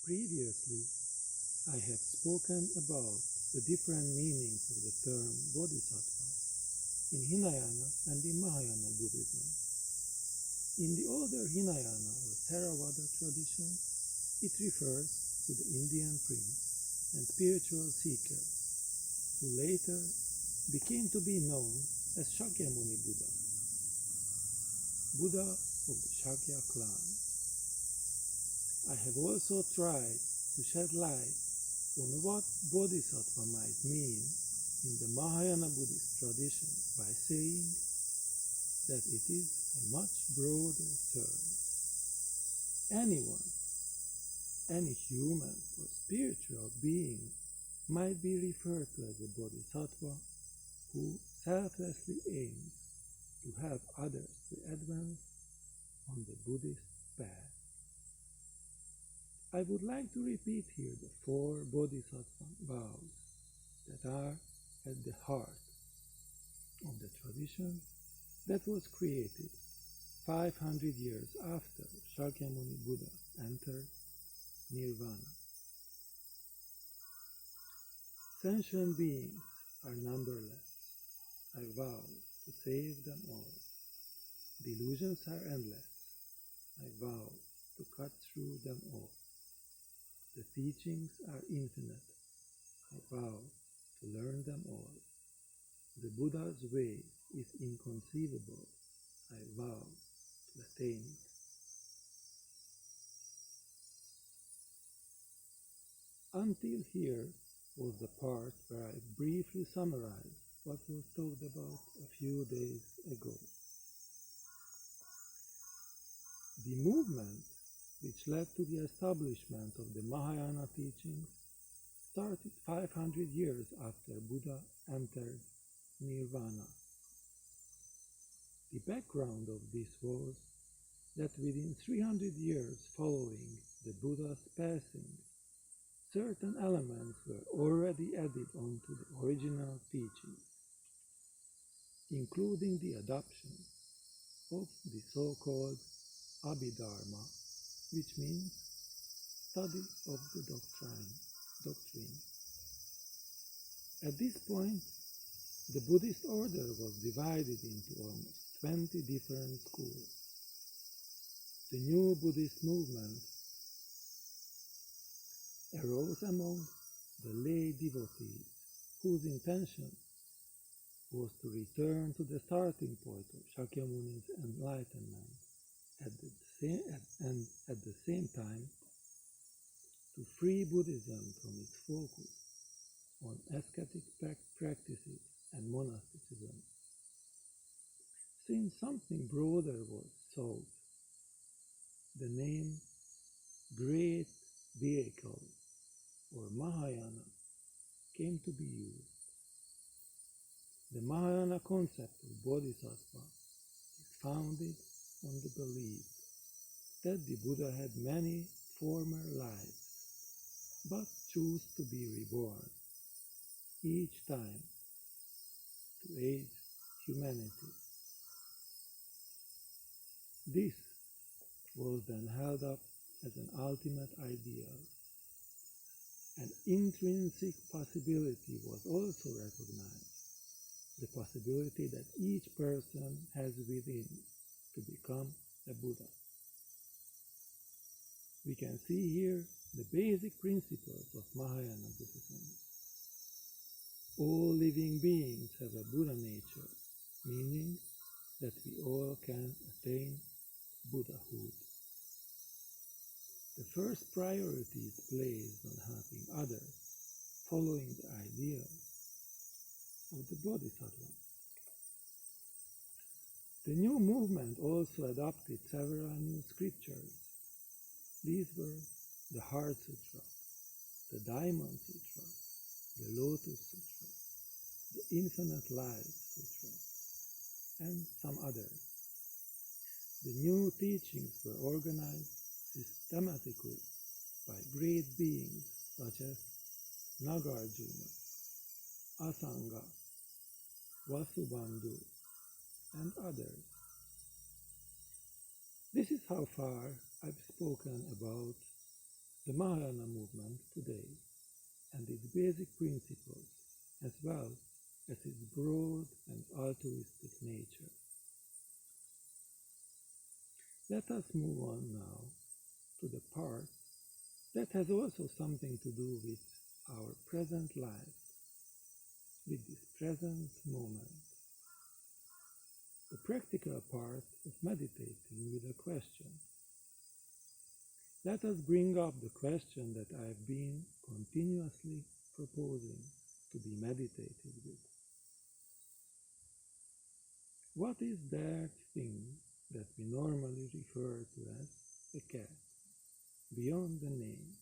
Previously, I have spoken about the different meanings of the term Bodhisattva in Hinayana and in Mahayana Buddhism. In the older Hinayana or Theravada tradition, it refers to the Indian prince and spiritual seeker who later became to be known as Shakyamuni Buddha, Buddha of the Shakya clan. I have also tried to shed light on what Bodhisattva might mean in the Mahayana Buddhist tradition by saying that it is a much broader term. Anyone, any human or spiritual being might be referred to as a Bodhisattva who selflessly aims to help others to advance on the Buddhist path. I would like to repeat here the 4 Bodhisattva vows that are at the heart of the tradition that was created 500 years after Shakyamuni Buddha entered Nirvana. Sentient beings are numberless. I vow to save them all. Delusions are endless. I vow to cut through them all. The teachings are infinite. I vow to learn them all. The Buddha's way is inconceivable. I vow to attain it. Until here was the part where I briefly summarized what was talked about a few days ago. The movement which led to the establishment of the Mahayana teachings started 500 years after Buddha entered Nirvana. The background of this was that within 300 years following the Buddha's passing, certain elements were already added onto the original teachings, including the adoption of the so-called Abhidharma, which means study of the doctrine. At this point, the Buddhist order was divided into almost 20 different schools. The new Buddhist movement arose among the lay devotees, whose intention was to return to the starting point of Shakyamuni's enlightenment and at the same time to free Buddhism from its focus on ascetic practices and monasticism. Since something broader was sought, the name Great Vehicle or Mahayana came to be used. The Mahayana concept of Bodhisattva is founded on the belief that the Buddha had many former lives, but chose to be reborn each time to aid humanity. This was then held up as an ultimate ideal. An intrinsic possibility was also recognized, the possibility that each person has within to become a Buddha. We can see here the basic principles of Mahayana Buddhism. All living beings have a Buddha nature, meaning that we all can attain Buddhahood. The first priority is placed on helping others, following the ideal of the Bodhisattva. The new movement also adopted several new scriptures. These were the Heart Sutra, the Diamond Sutra, the Lotus Sutra, the Infinite Life Sutra, and some others. The new teachings were organized systematically by great beings such as Nagarjuna, Asanga, Vasubandhu, and others. This is how far I've spoken about the Mahayana movement today and its basic principles, as well as its broad and altruistic nature. Let us move on now to the part that has also something to do with our present life, with this present moment. The practical part of meditating with a question. Let us bring up the question that I have been continuously proposing to be meditated with. What is that thing that we normally refer to as a cat, beyond the name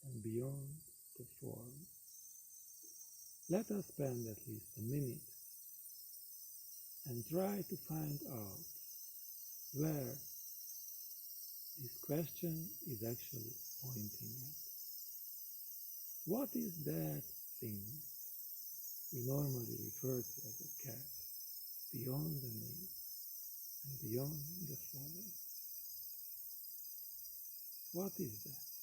and beyond the form? Let us spend at least a minute and try to find out where this question is actually pointing at. What is that thing we normally refer to as a cat, beyond the name and beyond the form? What is that?